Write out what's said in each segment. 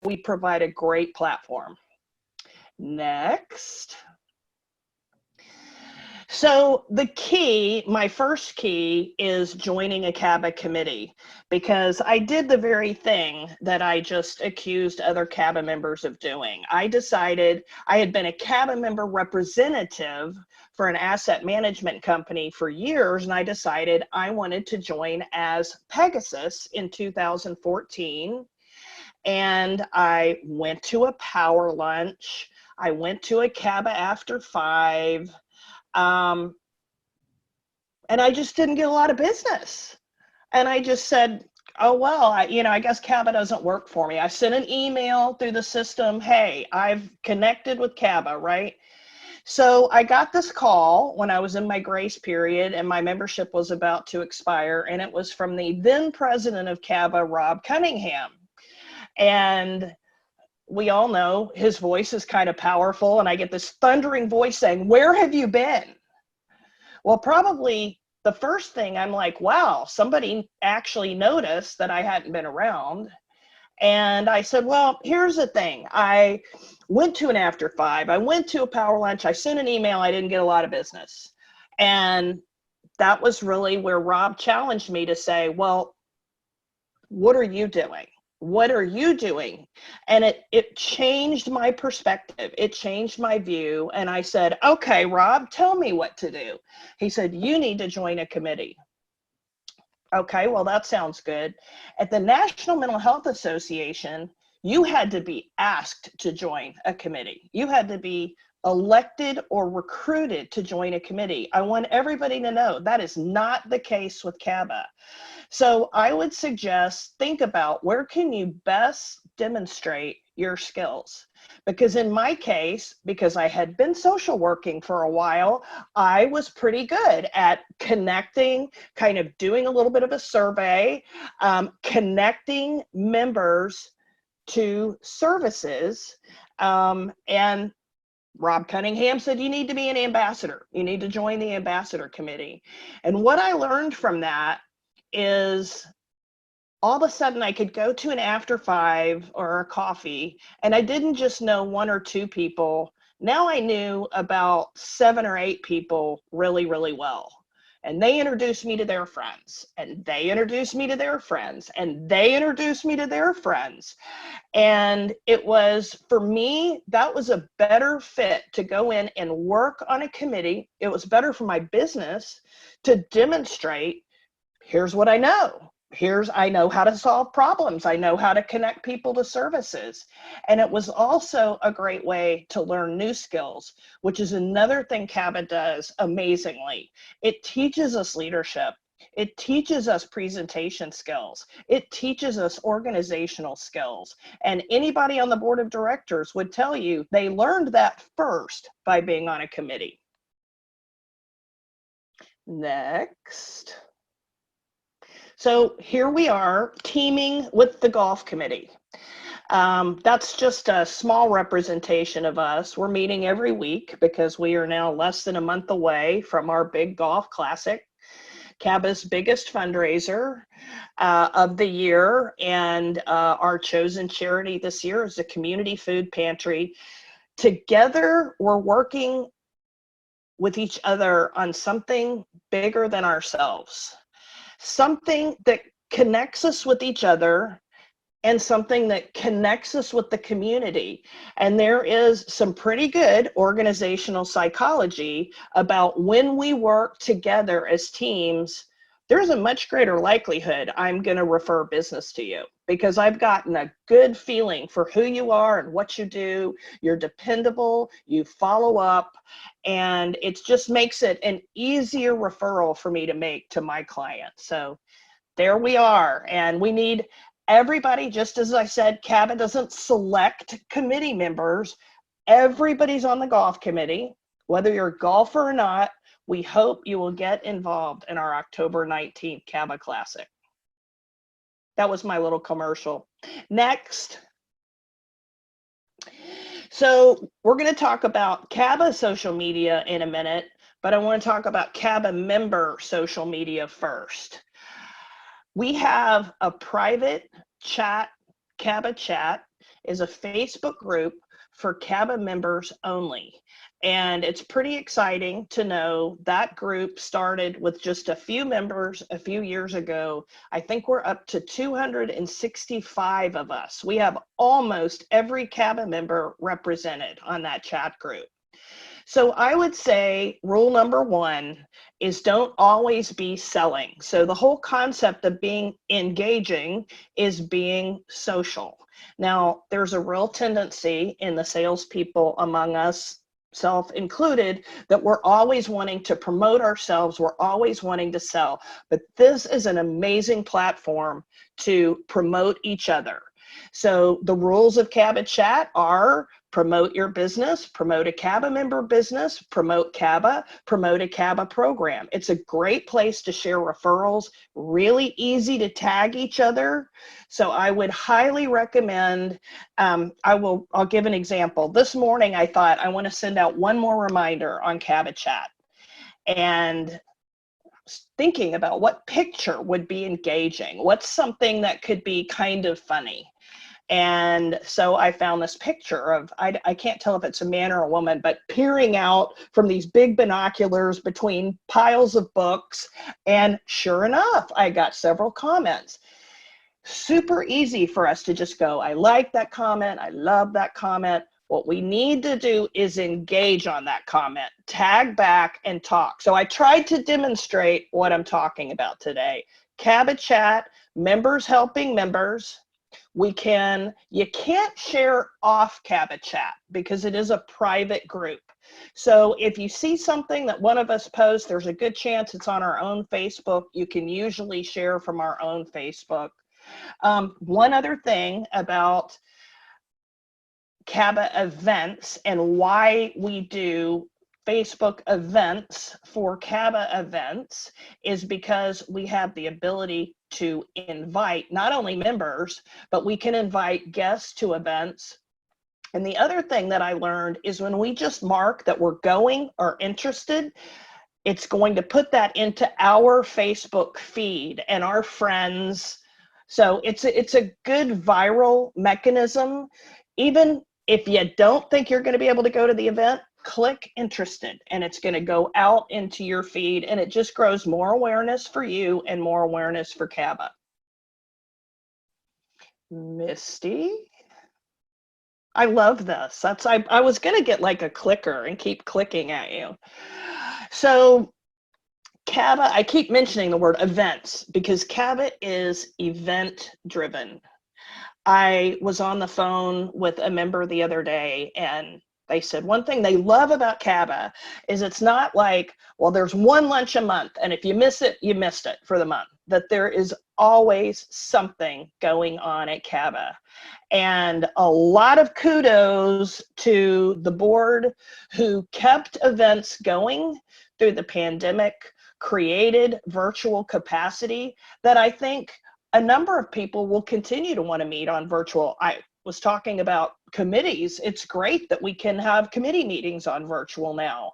We provide a great platform. Next. So the key, my first key, is joining a CABA committee, because I did the very thing that I just accused other CABA members of doing. I decided I had been a CABA member representative for an asset management company for years, and I decided I wanted to join as Pegasus in 2014. And I went to a power lunch. I went to a CABA after 5. And I just didn't get a lot of business. And I just said, oh, well, I guess CABA doesn't work for me. I sent an email through the system. Hey, I've connected with CABA, right? So I got this call when I was in my grace period and my membership was about to expire. And it was from the then president of CABA, Rob Cunningham. And we all know his voice is kind of powerful. And I get this thundering voice saying, where have you been? Well, probably the first thing, I'm like, wow, somebody actually noticed that I hadn't been around. And I said, well, here's the thing. I went to an after 5. I went to a power lunch. I sent an email. I didn't get a lot of business. And that was really where Rob challenged me to say, well, what are you doing? What are you doing? And it changed my perspective. It changed my view. And I said, okay, Rob, tell me what to do. He said, you need to join a committee. Okay, well, that sounds good. At the National Mental Health Association, you had to be asked to join a committee. You had to be elected or recruited to join a committee. I want everybody to know that is not the case with CABA. So I would suggest, think about where can you best demonstrate your skills? Because in my case, because I had been social working for a while, I was pretty good at connecting, kind of doing a little bit of a survey, connecting members to services. And Rob Cunningham said, you need to be an ambassador. You need to join the ambassador committee. And what I learned from that is all of a sudden I could go to an after 5 or a coffee, and I didn't just know 1 or 2 people. Now I knew about 7 or 8 people really, really well. And they introduced me to their friends, and they introduced me to their friends, and they introduced me to their friends. And it was, for me, that was a better fit to go in and work on a committee. It was better for my business to demonstrate, here's what I know. I know how to solve problems. I know how to connect people to services. And it was also a great way to learn new skills, which is another thing CABA does amazingly. It teaches us leadership. It teaches us presentation skills. It teaches us organizational skills. And anybody on the board of directors would tell you they learned that first by being on a committee. Next. So here we are teaming with the golf committee. That's just a small representation of us. We're meeting every week because we are now less than a month away from our big golf classic, CABA's biggest fundraiser of the year. And our chosen charity this year is the Community Food Pantry. Together, we're working with each other on something bigger than ourselves. Something that connects us with each other and something that connects us with the community. And there is some pretty good organizational psychology about when we work together as teams, there's a much greater likelihood I'm going to refer business to you because I've gotten a good feeling for who you are and what you do. You're dependable, you follow up, and it just makes it an easier referral for me to make to my clients. So there we are. And we need everybody, just as I said, CABA doesn't select committee members. Everybody's on the golf committee, whether you're a golfer or not. We hope you will get involved in our October 19th CABA Classic. That was my little commercial. Next. So we're going to talk about CABA social media in a minute, but I want to talk about CABA member social media first. We have a private chat. CABA chat is a Facebook group for CABA members only. And it's pretty exciting to know that group started with just a few members a few years ago. I think we're up to 265 of us. We have almost every CABA member represented on that chat group. So I would say rule number one is don't always be selling. So the whole concept of being engaging is being social. Now, there's a real tendency in the salespeople among us, self included, that we're always wanting to promote ourselves. We're always wanting to sell. But this is an amazing platform to promote each other. So the rules of CABA chat are promote your business, promote a CABA member business, promote CABA, promote a CABA program. It's a great place to share referrals, really easy to tag each other. So I would highly recommend, I'll give an example. This morning I thought I want to send out one more reminder on CABA chat. And thinking about what picture would be engaging, what's something that could be kind of funny. And so I found this picture of, I can't tell if it's a man or a woman, but peering out from these big binoculars between piles of books. And sure enough, I got several comments. Super easy for us to just go, I like that comment, I love that comment. What we need to do is engage on that comment, tag back and talk. So I tried to demonstrate what I'm talking about today. CABA chat, members helping members. You can't share off CABA chat because it is a private group. So if you see something that one of us posts, there's a good chance it's on our own Facebook. You can usually share from our own Facebook. One other thing about CABA events and why we do Facebook events for CABA events is because we have the ability to invite not only members, but we can invite guests to events. And the other thing that I learned is when we just mark that we're going or interested, it's going to put that into our Facebook feed and our friends. So it's a good viral mechanism. Even if you don't think you're going to be able to go to the event, click interested and it's going to go out into your feed, and it just grows more awareness for you and more awareness for CABA. Misty, I love this. I was going to get like a clicker and keep clicking at you. So CABA, I keep mentioning the word events because CABA is event driven. I was on the phone with a member the other day, and they said one thing they love about CABA is it's not like, well, there's one lunch a month, and if you miss it, you missed it for the month. That there is always something going on at CABA. And a lot of kudos to the board who kept events going through the pandemic, created virtual capacity that I think a number of people will continue to want to meet on virtual. I was talking about committees. It's great that we can have committee meetings on virtual now.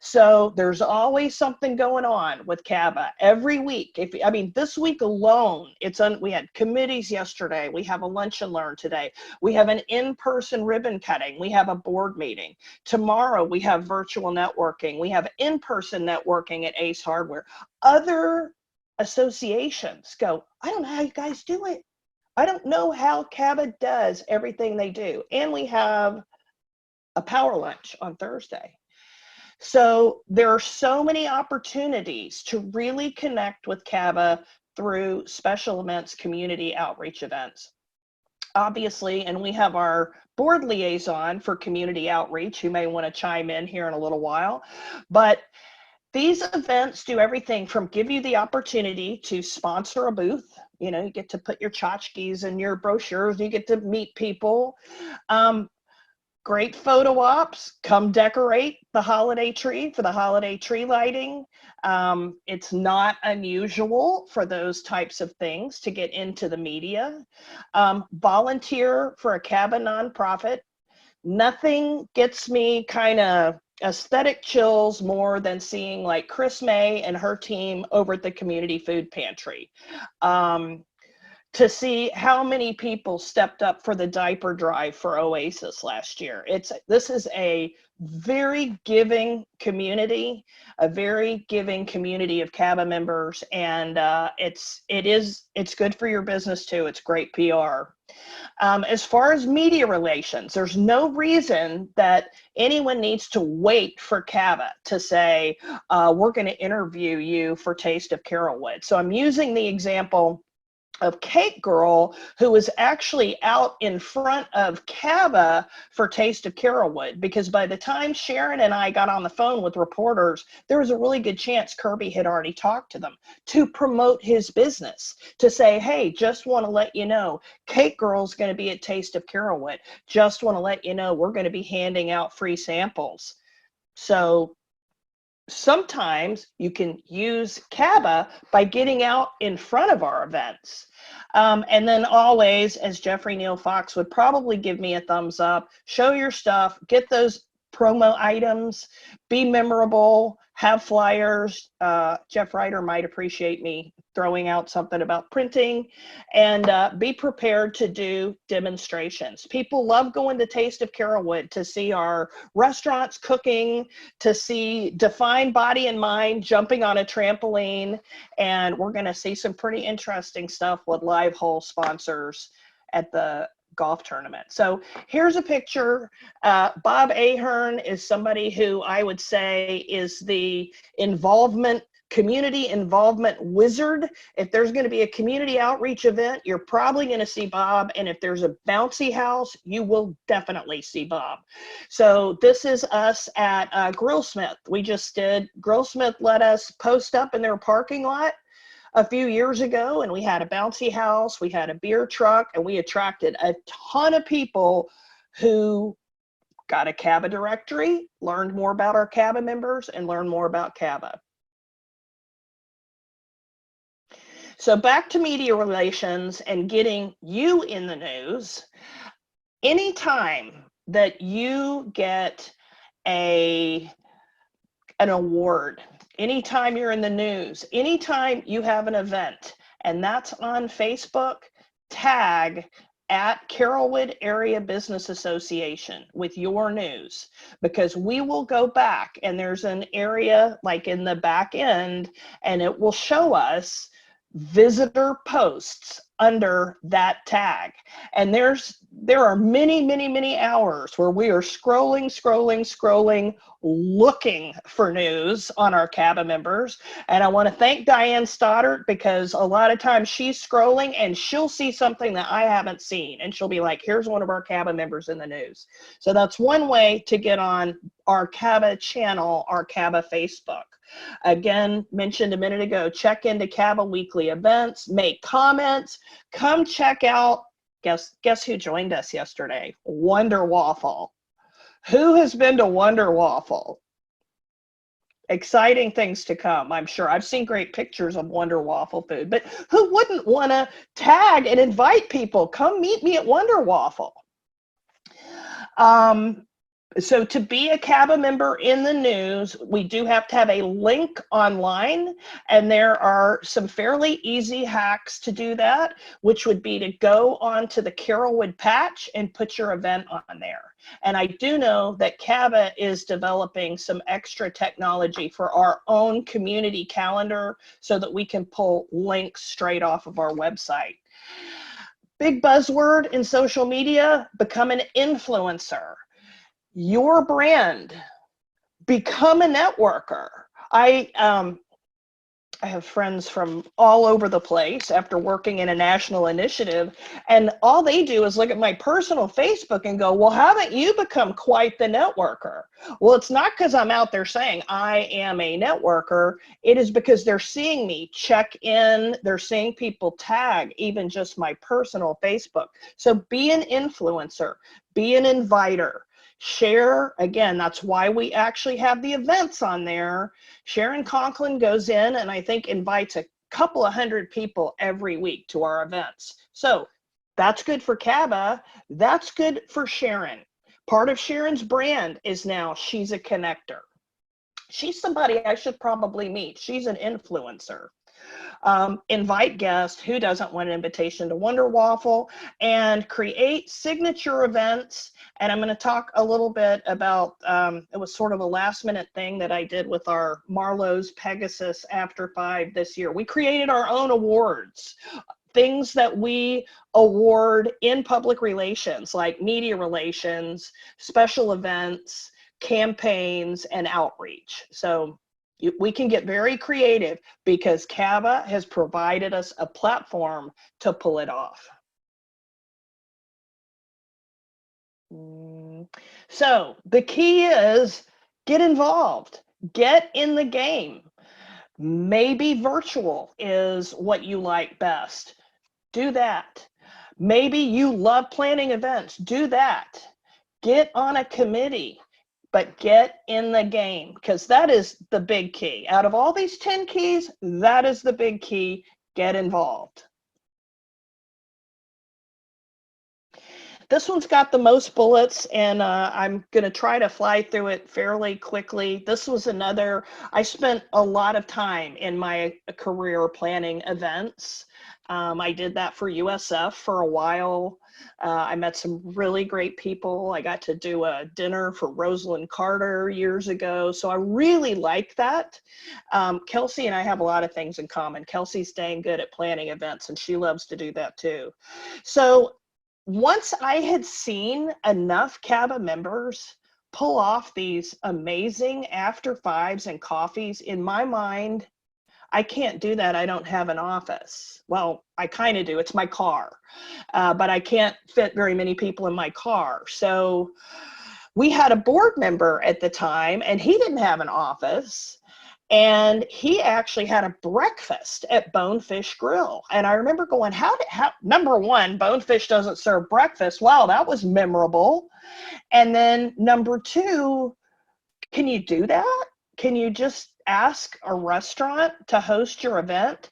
So there's always something going on with CABA every week. This week alone, we had committees yesterday. We have a lunch and learn today. We have an in-person ribbon cutting. We have a board meeting. Tomorrow we have virtual networking. We have in-person networking at Ace Hardware. Other associations go, I don't know how you guys do it. I don't know how CABA does everything they do. And we have a power lunch on Thursday. So there are so many opportunities to really connect with CABA through special events, community outreach events. Obviously, and we have our board liaison for community outreach who may want to chime in here in a little while, but these events do everything from give you the opportunity to sponsor a booth. You know, you get to put your tchotchkes and your brochures, you get to meet people. Great photo ops, come decorate the holiday tree for the holiday tree lighting. It's not unusual for those types of things to get into the media. Volunteer for a CABA nonprofit. Nothing gets me kind of aesthetic chills more than seeing like Chris May and her team over at the community food pantry. To see how many people stepped up for the diaper drive for Oasis last year. This is a very giving community, a very giving community of CABA members, and it's good for your business too. It's great PR. As far as media relations, there's no reason that anyone needs to wait for CABA to say, we're going to interview you for Taste of Carrollwood. So I'm using the example of Cake Girl, who was actually out in front of CABA for Taste of Carrollwood, because by the time Sharon and I got on the phone with reporters, there was a really good chance Kirby had already talked to them to promote his business, to say, hey, just want to let you know, Cake Girl's going to be at Taste of Carrollwood. Just want to let you know, we're going to be handing out free samples. So sometimes you can use CABA by getting out in front of our events. And then always, as Jeffrey Neal Fox would probably give me a thumbs up, show your stuff, get those promo items, be memorable, have flyers. Jeff Ryder might appreciate me throwing out something about printing, and be prepared to do demonstrations. People love going to Taste of Carrollwood to see our restaurants cooking, to see Define Body and Mind jumping on a trampoline, and we're going to see some pretty interesting stuff with live hole sponsors at the golf tournament. So here's a picture. Bob Ahern is somebody who I would say is the community involvement wizard. If there's going to be a community outreach event, you're probably going to see Bob. And if there's a bouncy house, you will definitely see Bob. So this is us at Grillsmith. We just did, Grillsmith let us post up in their parking lot a few years ago, and we had a bouncy house, we had a beer truck, and we attracted a ton of people who got a CABA directory, learned more about our CABA members, and learned more about CABA. So back to media relations and getting you in the news. Anytime that you get an award, anytime you're in the news, anytime you have an event, and that's on Facebook, tag at Carrollwood Area Business Association with your news, because we will go back and there's an area like in the back end, and it will show us visitor posts under that tag. And there are many hours where we are scrolling, looking for news on our CABA members. And I want to thank Diane Stoddard, because a lot of times she's scrolling and she'll see something that I haven't seen, and she'll be like, here's one of our CABA members in the news. So that's one way to get on our CABA channel, our CABA Facebook. Again, mentioned a minute ago, check into CABA weekly events, make comments, come check out, guess who joined us yesterday? Wonder Waffle. Who has been to Wonder Waffle? Exciting things to come, I'm sure. I've seen great pictures of Wonder Waffle food, but who wouldn't want to tag and invite people? Come meet me at Wonder Waffle. So to be a CABA member in the news, we do have to have a link online, and there are some fairly easy hacks to do that, which would be to go onto the Carrollwood patch and put your event on there. And I do know that CABA is developing some extra technology for our own community calendar so that we can pull links straight off of our website. Big buzzword in social media, become an influencer. Your brand, become a networker. I have friends from all over the place after working in a national initiative, and all they do is look at my personal Facebook and go, well, haven't you become quite the networker? Well, it's not because I'm out there saying I am a networker. It is because they're seeing me check in. They're seeing people tag even just my personal Facebook. So be an influencer, be an inviter. Share, again, that's why we actually have the events on there. Sharon Conklin goes in and I think invites a couple of hundred people every week to our events. So that's good for CABA. That's good for Sharon. Part of Sharon's brand is now she's a connector. She's somebody I should probably meet. She's an influencer. Invite guests. Who doesn't want an invitation to Wonder Waffle? And create signature events. And I'm going to talk a little bit about, it was sort of a last minute thing that I did with our Marlowe's Pegasus After 5 this year. We created our own awards, things that we award in public relations, like media relations, special events, campaigns, and outreach. So we can get very creative because CABA has provided us a platform to pull it off. So the key is get involved, get in the game. Maybe virtual is what you like best. Do that. Maybe you love planning events. Do that. Get on a committee, but get in the game, because that is the big key. Out of all these 10 keys, that is the big key. Get involved. This one's got the most bullets, and I'm going to try to fly through it fairly quickly. This was another, I spent a lot of time in my career planning events. I did that for USF for a while. I met some really great people. I got to do a dinner for Rosalind Carter years ago. So I really like that. Kelsey and I have a lot of things in common. Kelsey's dang good at planning events, and she loves to do that too. So once I had seen enough CABA members pull off these amazing after fives and coffees, in my mind, I can't do that. I don't have an office. Well, I kind of do. It's my car, but I can't fit very many people in my car. So we had a board member at the time, and he didn't have an office. And he actually had a breakfast at Bonefish Grill. And I remember going, how number one, Bonefish doesn't serve breakfast. Wow, that was memorable. And then number two, can you do that? Can you just ask a restaurant to host your event?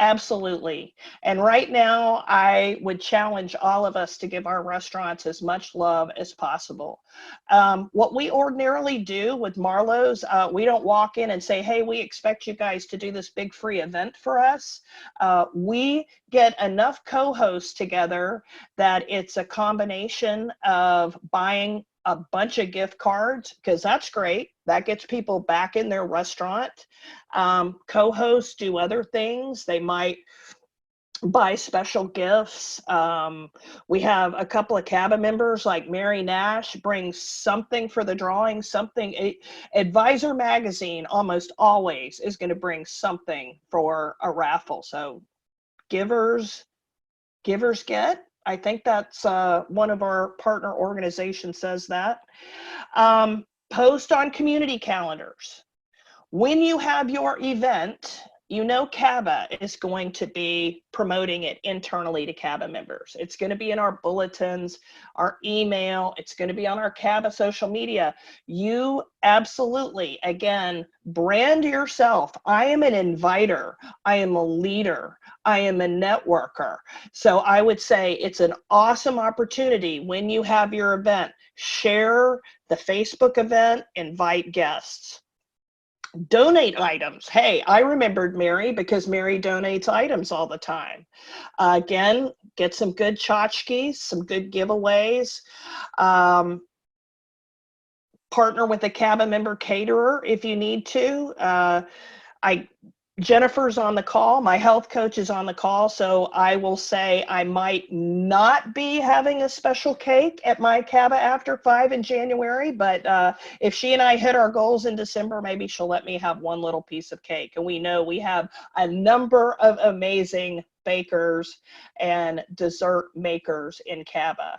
Absolutely. And right now, I would challenge all of us to give our restaurants as much love as possible. What we ordinarily do with Marlowe's, we don't walk in and say, hey, we expect you guys to do this big free event for us. We get enough co-hosts together that it's a combination of buying a bunch of gift cards, because that's great. That gets people back in their restaurant. Co-hosts do other things. They might buy special gifts. We have a couple of CABA members like Mary Nash brings something for the drawing, something. Advisor Magazine almost always is going to bring something for a raffle. So givers get. I think that's one of our partner organizations says that. Post on community calendars. When you have your event, you know CABA is going to be promoting it internally to CABA members. It's going to be in our bulletins, our email. It's going to be on our CABA social media. You absolutely, again, brand yourself. I am an inviter. I am a leader. I am a networker. So I would say it's an awesome opportunity when you have your event. Share the Facebook event, invite guests. Donate items. Hey, I remembered Mary because Mary donates items all the time. Again, get some good tchotchkes, some good giveaways. Partner with a CABA member caterer if you need to. Jennifer's on the call. My health coach is on the call. So I will say I might not be having a special cake at my CABA After 5 in January, but if she and I hit our goals in December, maybe she'll let me have one little piece of cake. And we know we have a number of amazing bakers and dessert makers in CABA.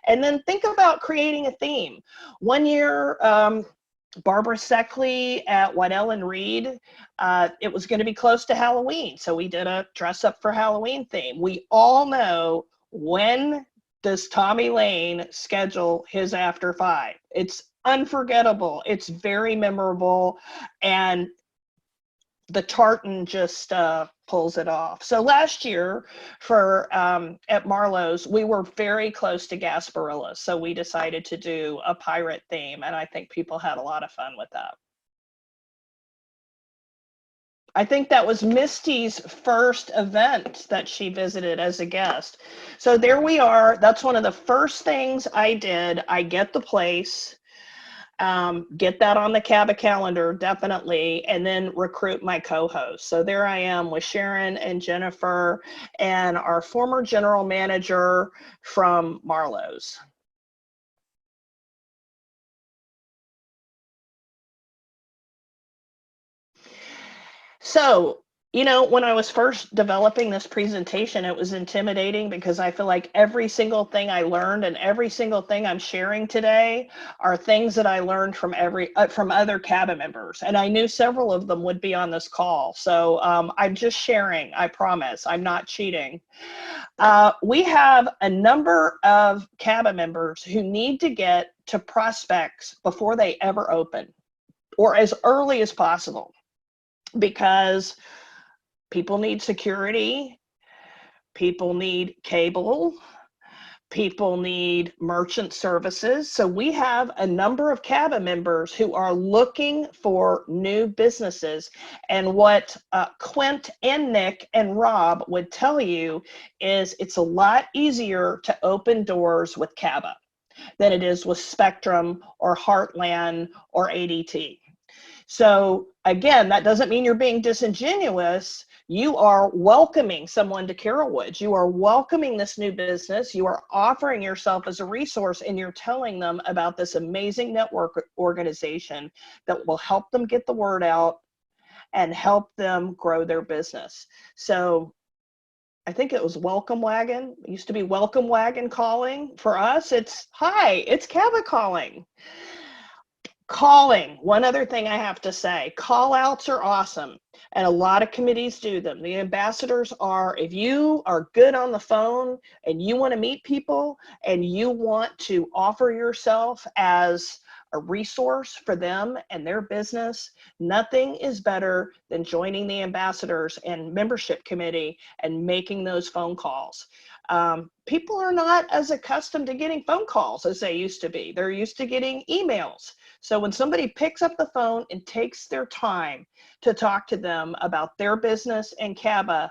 And then think about creating a theme. One year, Barbara Seckley at Waddell and Reed, it was going to be close to Halloween. So we did a dress up for Halloween theme. We all know, when does Tommy Lane schedule his After 5? It's unforgettable. It's very memorable. And the tartan just pulls it off. So last year for at Marlowe's, we were very close to Gasparilla. So we decided to do a pirate theme. And I think people had a lot of fun with that. I think that was Misty's first event that she visited as a guest. So there we are. That's one of the first things I did. I get the place, get that on the CABA calendar, definitely, and then recruit my co-host. So there I am with Sharon and Jennifer and our former general manager from Marlowe's. So, you know, when I was first developing this presentation, it was intimidating because I feel like every single thing I learned and every single thing I'm sharing today are things that I learned from from other CABA members. And I knew several of them would be on this call. So I'm just sharing, I promise, I'm not cheating. We have a number of CABA members who need to get to prospects before they ever open, or as early as possible, because people need security, people need cable, people need merchant services. So we have a number of CABA members who are looking for new businesses. And what Quint and Nick and Rob would tell you is it's a lot easier to open doors with CABA than it is with Spectrum or Heartland or ADT. So again, that doesn't mean you're being disingenuous. You are welcoming someone to Carrollwoods. You are welcoming this new business. You are offering yourself as a resource, and you're telling them about this amazing network organization that will help them get the word out and help them grow their business. So I think it was Welcome Wagon. It used to be Welcome Wagon calling. For us, it's hi, it's CABA calling. Calling, one other thing I have to say, call outs are awesome, and a lot of committees do them. The ambassadors are, if you are good on the phone and you want to meet people and you want to offer yourself as a resource for them and their business, nothing is better than joining the ambassadors and membership committee and making those phone calls. People are not as accustomed to getting phone calls as they used to be. They're used to getting emails. So when somebody picks up the phone and takes their time to talk to them about their business and CABA,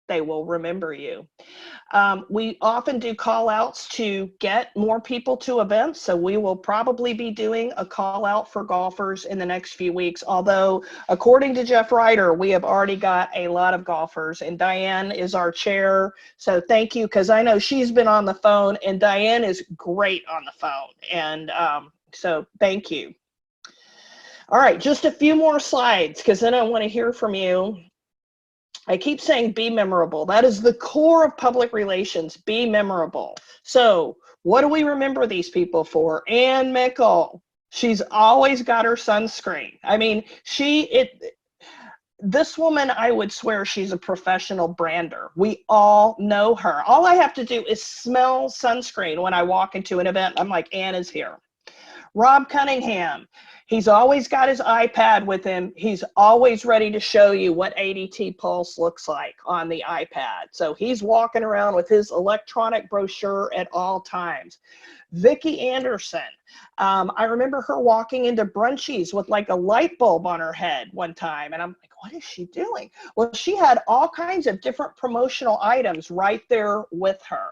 they will remember you. We often do call outs to get more people to events. So we will probably be doing a call out for golfers in the next few weeks. Although according to Jeff Ryder, we have already got a lot of golfers, and Diane is our chair. So thank you, because I know she's been on the phone, and Diane is great on the phone. And so thank you. All right, just a few more slides, because then I want to hear from you. I keep saying be memorable. That is the core of public relations, be memorable. So what do we remember these people for? Ann Mickle, she's always got her sunscreen. I mean, this woman, I would swear she's a professional brander. We all know her. All I have to do is smell sunscreen when I walk into an event. I'm like, Ann is here. Rob Cunningham, he's always got his iPad with him. He's always ready to show you what ADT Pulse looks like on the iPad. So he's walking around with his electronic brochure at all times. Vicki Anderson, I remember her walking into Brunchies with like a light bulb on her head one time. And I'm like, what is she doing? Well, she had all kinds of different promotional items right there with her.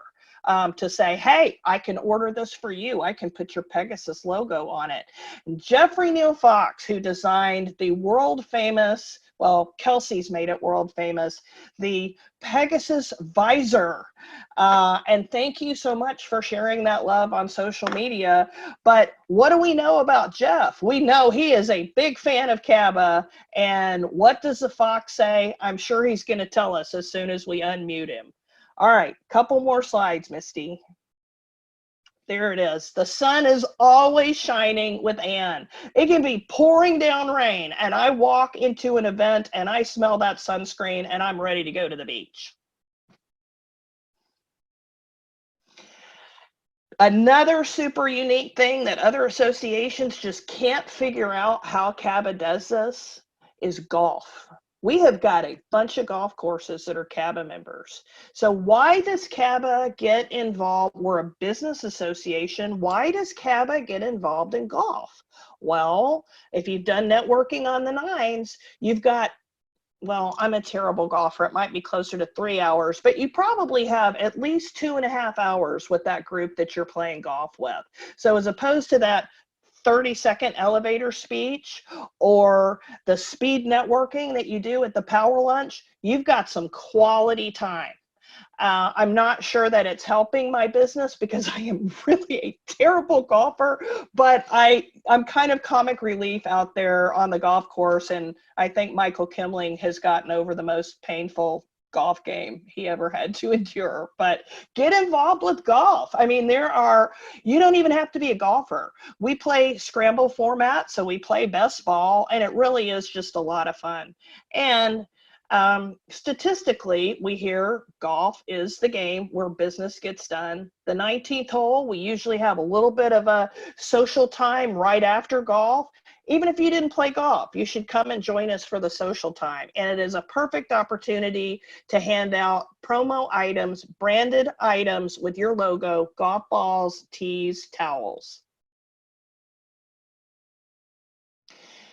To say, hey, I can order this for you. I can put your Pegasus logo on it. And Jeffrey Neal Fox, who designed the world famous, well, Kelsey's made it world famous, the Pegasus visor. And thank you so much for sharing that love on social media. But what do we know about Jeff? We know he is a big fan of CABA. And what does the Fox say? I'm sure he's going to tell us as soon as we unmute him. All right, couple more slides, Misty. There it is. The sun is always shining with Ann. It can be pouring down rain, and I walk into an event and I smell that sunscreen and I'm ready to go to the beach. Another super unique thing that other associations just can't figure out how CABA does this is golf. we have got a bunch of golf courses that are CABA members. So why does CABA get involved? We're a business association. Why does CABA get involved in golf? Well, if you've done networking on the nines, you've got, well, I'm a terrible golfer. It might be closer to 3 hours, but you probably have at least 2.5 hours with that group that you're playing golf with. So as opposed to that 30-second elevator speech or the speed networking that you do at the power lunch, you've got some quality time. I'm not sure that it's helping my business because I am really a terrible golfer, but I'm kind of comic relief out there on the golf course. And I think Michael Kimling has gotten over the most painful golf game he ever had to endure. But get involved with golf. I mean, you don't even have to be a golfer. We play scramble format, so we play best ball, and it really is just a lot of fun. And statistically, we hear golf is the game where business gets done. The 19th hole, we usually have a little bit of a social time right after golf. Even if you didn't play golf, you should come and join us for the social time. And it is a perfect opportunity to hand out promo items, branded items with your logo, golf balls, tees, towels.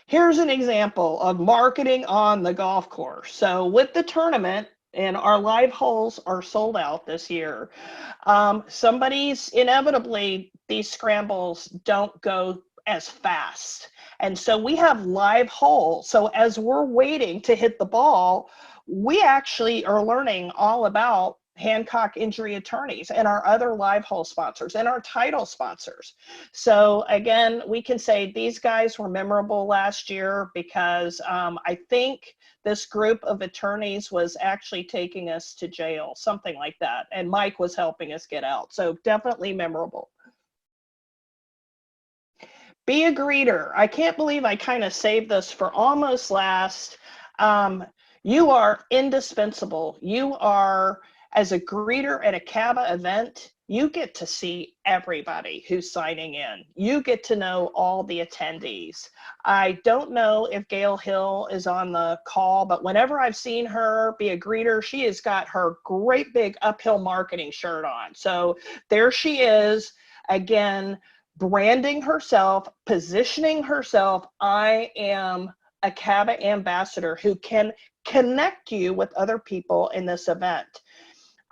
Here's an example of marketing on the golf course. So with the tournament, and our live holes are sold out this year, inevitably, these scrambles don't go as fast. And so we have live holes. So as we're waiting to hit the ball, we actually are learning all about Hancock Injury Attorneys and our other live hole sponsors and our title sponsors. So again, we can say these guys were memorable last year because I think this group of attorneys was actually taking us to jail, something like that. And Mike was helping us get out. So definitely memorable. Be a greeter. I can't believe I kind of saved this for almost last. You are indispensable. You are, as a greeter at a CABA event, you get to see everybody who's signing in. You get to know all the attendees. I don't know if Gail Hill is on the call, but whenever I've seen her be a greeter, she has got her great big uphill marketing shirt on. So there she is, again, branding herself, positioning herself. I am a CABA ambassador who can connect you with other people in this event.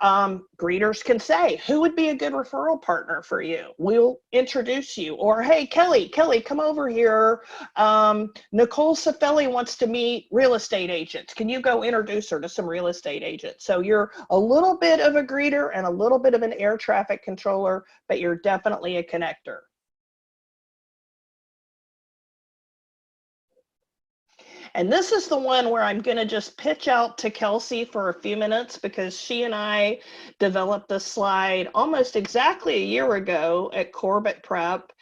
Greeters can say, who would be a good referral partner for you? We'll introduce you. Or, hey, Kelly, come over here. Nicole Cifelli wants to meet real estate agents. Can you go introduce her to some real estate agents? So you're a little bit of a greeter and a little bit of an air traffic controller, but you're definitely a connector. And this is the one where I'm going to just pitch out to Kelsey for a few minutes because she and I developed this slide almost exactly a year ago at Corbett Prep.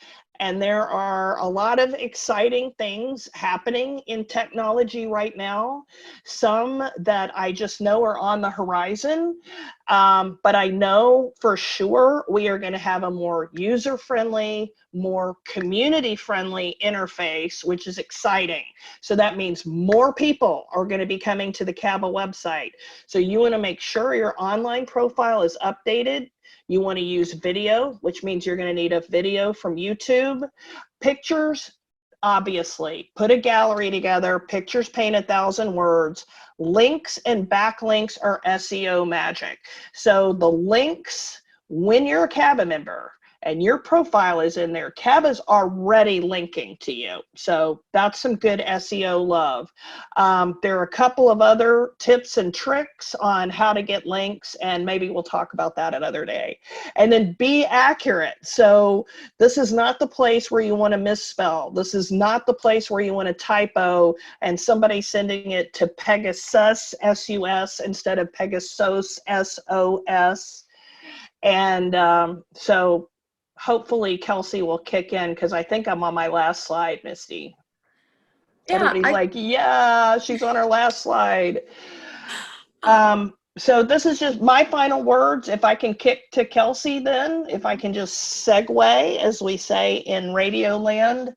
And there are a lot of exciting things happening in technology right now. Some that I just know are on the horizon, but I know for sure we are going to have a more user-friendly, more community-friendly interface, which is exciting. So that means more people are going to be coming to the CABA website. So you want to make sure your online profile is updated. You want to use video, which means you're going to need a video from YouTube. Pictures, obviously. Put a gallery together. Pictures paint 1,000 words. Links and backlinks are SEO magic. So the links, when you're a CABA member and your profile is in there, CABA's already linking to you. So that's some good SEO love. There are a couple of other tips and tricks on how to get links, and maybe we'll talk about that another day. And then be accurate. So this is not the place where you want to misspell. This is not the place where you want to typo and somebody sending it to Pegasus, S-U-S, instead of Pegasos, S-O-S. And so hopefully Kelsey will kick in because I think I'm on my last slide, Misty. Yeah, everybody's like, yeah, she's on her last slide. So this is just my final words. If I can kick to Kelsey then, if I can just segue, as we say in Radio Land.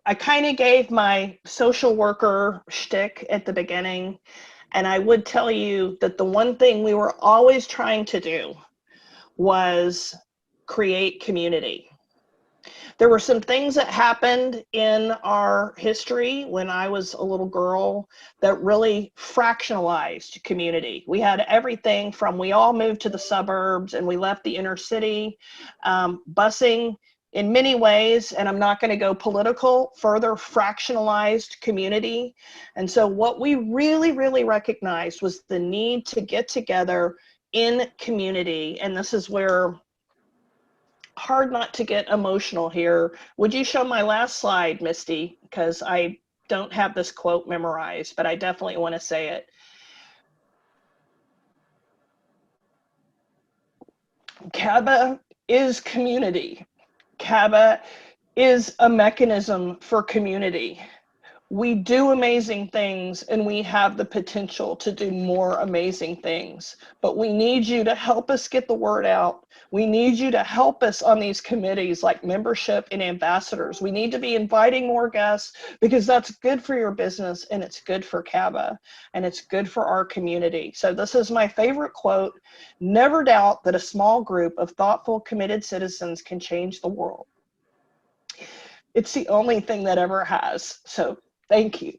I kind of gave my social worker shtick at the beginning, and I would tell you that the one thing we were always trying to do was create community. There were some things that happened in our history when I was a little girl that really fractionalized community. We had everything from, we all moved to the suburbs and we left the inner city. Busing in many ways, and I'm not going to go political, further fractionalized community. And so what we really, really recognized was the need to get together in community. And this is where, hard not to get emotional here. Would you show my last slide, Misty? Because I don't have this quote memorized, but I definitely want to say it. CABA is community. CABA is a mechanism for community. We do amazing things and we have the potential to do more amazing things, but we need you to help us get the word out. We need you to help us on these committees like membership and ambassadors. We need to be inviting more guests because that's good for your business and it's good for CABA and it's good for our community. So this is my favorite quote: never doubt that a small group of thoughtful, committed citizens can change the world. It's the only thing that ever has. So thank you.